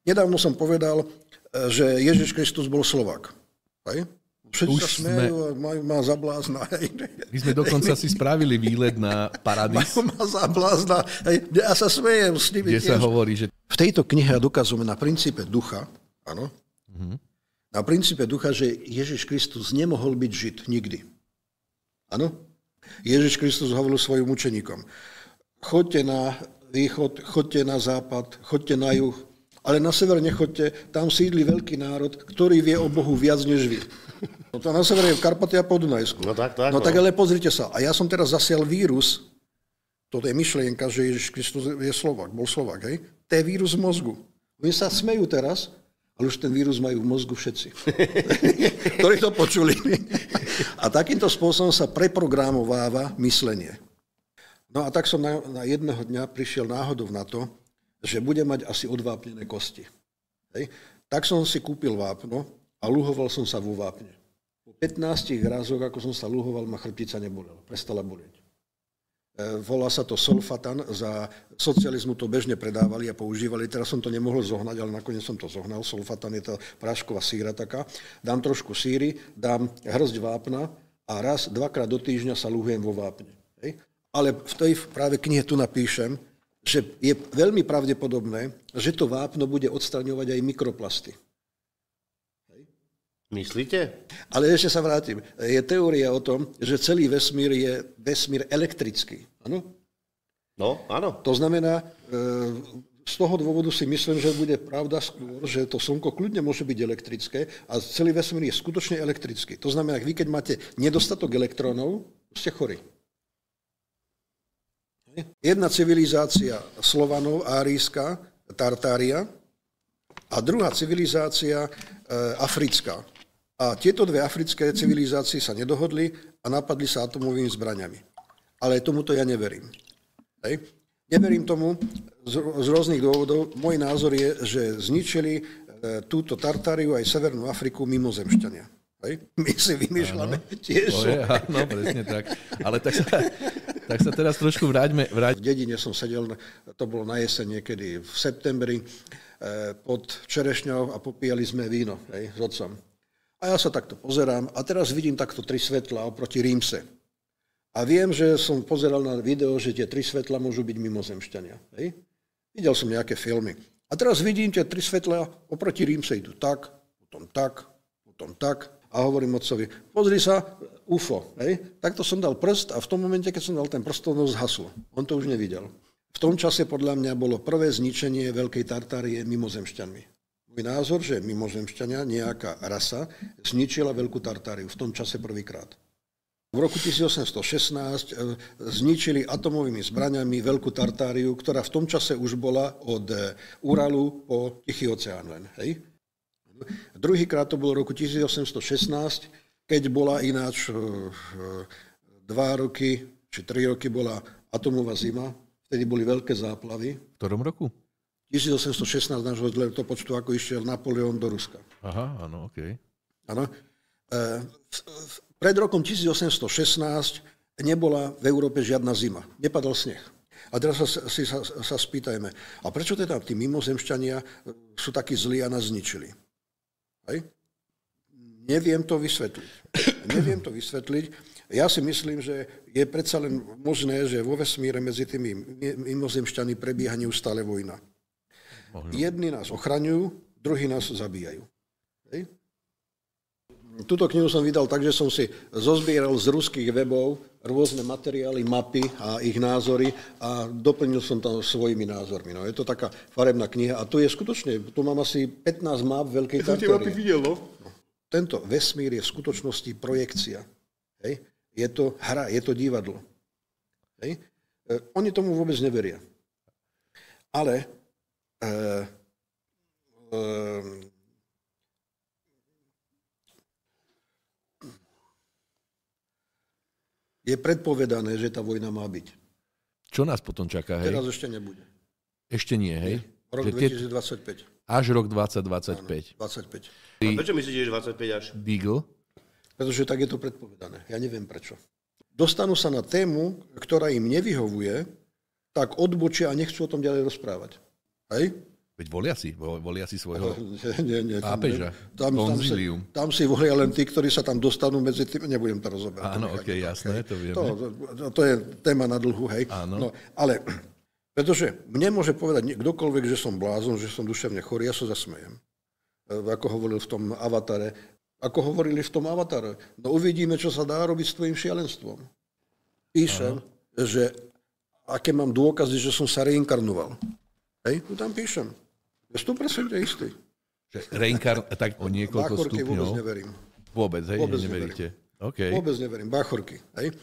Nedávno som povedal, že Ježiš Kristus bol Slovák. Hej? Všetci sa smejú a majú ma za blázna. My sme dokonca si spravili výlet na Paradis. Majú ma za blázna. Ja sa smejem s nimi. Kde sa hovorí, že... V tejto knihe dokazujeme na princípe ducha, áno, na princípe ducha, že Ježiš Kristus nemohol byť Žid nikdy. Áno? Ježiš Kristus hovoril svojim učeníkom. Choďte na východ, choďte na západ, choďte na juh, ale na sever nechoďte, tam sídli veľký národ, ktorý vie o Bohu viac než vy. No to na severe je v Karpaty a po Dunajsku. No tak. No tak ale pozrite sa. A ja som teraz zasial vírus, toto je myšlienka, že Ježiš Kristus je Slovák, bol Slovák, hej? To je vírus v mozgu. Oni sa smejú teraz, ale už ten vírus majú v mozgu všetci, ktorí to počuli. A takýmto spôsobom sa preprogramováva myslenie. No a tak som na jedného dňa prišiel náhodou na to, že budem mať asi odvápnené kosti. Hej? Tak som si kúpil vápno a luhoval som sa vo vápne. Po 15 razoch, ako som sa luhoval, ma chrbtica nebolela. Prestala bolieť. Volá sa to Solfatan, za socializmu to bežne predávali a používali, teraz som to nemohol zohnať, ale nakoniec som to zohnal. Solfatan je tá prášková síra taká. Dám trošku síry, dám hrst vápna a raz, dvakrát do týždňa sa luhujem vo vápne. Hej? Ale v tej práve knihe tu napíšem, že je veľmi pravdepodobné, že to vápno bude odstraňovať aj mikroplasty. Myslíte? Ale ešte sa vrátim. Je teória o tom, že celý vesmír je vesmír elektrický. Áno? No, áno. To znamená, z toho dôvodu si myslím, že bude pravda skôr, že to Slnko kľudne môže byť elektrické a celý vesmír je skutočne elektrický. To znamená, vy keď máte nedostatok elektrónov, ste chorí. Jedna civilizácia Slovanov, árijská, Tartária, a druhá civilizácia africká. A tieto dve africké civilizácie sa nedohodli a napadli sa atomovými zbraňami. Ale tomuto ja neverím. Hej. Neverím tomu z rôznych dôvodov. Môj názor je, že zničili túto Tartáriu aj Severnú Afriku mimozemšťania. Hej. My si vymýšľame tiež. Áno, presne tak. Ale tak sa teraz trošku vráťme. V dedine som sedel, to bolo na jeseň niekedy v septembri, pod čerešňou a popíjali sme víno, hej, s otcom. A ja sa takto pozerám a teraz vidím takto 3 svetlá oproti Rímse. A viem, že som pozeral na video, že tie 3 svetlá môžu byť mimozemšťania. Hej. Videl som nejaké filmy. A teraz vidím tie 3 svetlá oproti Rímse idú tak, potom tak, potom tak. A hovorím otcovi, pozri sa, UFO. Hej. Takto som dal prst a v tom momente, keď som dal ten prst, to zhaslo. On to už nevidel. V tom čase podľa mňa bolo prvé zničenie Veľkej Tartárie mimozemšťanmi. Môj názor, že mimozemšťania, nejaká rasa, zničila Veľkú Tartáriu v tom čase prvýkrát. V roku 1816 zničili atomovými zbraňami Veľkú Tartáriu, ktorá v tom čase už bola od Uralu po Tichý oceán len. Hej? Druhýkrát to bolo v roku 1816, keď bola ináč 2 roky, či 3 roky bola atomová zima, vtedy boli veľké záplavy. V ktorom roku? 1816 nášho letopočtu, ako išiel Napoleon do Ruska. Aha, áno, okej. Áno. Pred rokom 1816 nebola v Európe žiadna zima. Nepadal sneh. A teraz sa spýtajme, a prečo teda tí mimozemšťania sú takí zlí a nás zničili? Hej? Neviem to vysvetliť. Ja si myslím, že je predsa len možné, že vo vesmíre medzi tými mimozemšťami prebieha neustále vojna. Jedni nás ochraňujú, druhí nás zabíjajú. Hej? Túto knihu som vydal tak, že som si zozbieral z ruských webov rôzne materiály, mapy a ich názory a doplnil som tam svojimi názormi. No, je to taká farebná kniha a tu je skutočne, tu mám asi 15 map Veľkej Tartárie. Ja som tie mapy videl, no. Tento vesmír je v skutočnosti projekcia. Hej? Je to hra, je to divadlo. Hej? Oni tomu vôbec neveria. Ale je predpovedané, že tá vojna má byť. Čo nás potom čaká, hej? Teraz ešte nebude. Ešte nie, hej? Rok 2025. Až rok 2025. Áno, 25. A prečo myslíte, že 25 až? Deagle? Pretože tak je to predpovedané. Ja neviem prečo. Dostanú sa na tému, ktorá im nevyhovuje, tak odbočia a nechcú o tom ďalej rozprávať. Hej? Veď volia si svojho Nie, pápeža, konzílium. Tam si volia len tí, ktorí sa tam dostanú medzi tým, nebudem to rozoberať. Áno, jasné, to vieme. To je téma na dlhú, hej. Áno. No, ale, pretože mne môže povedať kdokoľvek, že som blázon, že som duševne chorý, ja sa zasmejem. Ako hovorili v tom avatare. No uvidíme, čo sa dá robiť s tvojim šialenstvom. Píšem, že aké mám dôkazy, že som sa reinkarnoval. Hej, tu tam píšem. Je 100% istý. Tak o niekoľko Báchorky stupňov. vôbec neverím. Vôbec, hej, Vôbec neveríte. Okay. Vôbec neverím. Báchorky. Hej.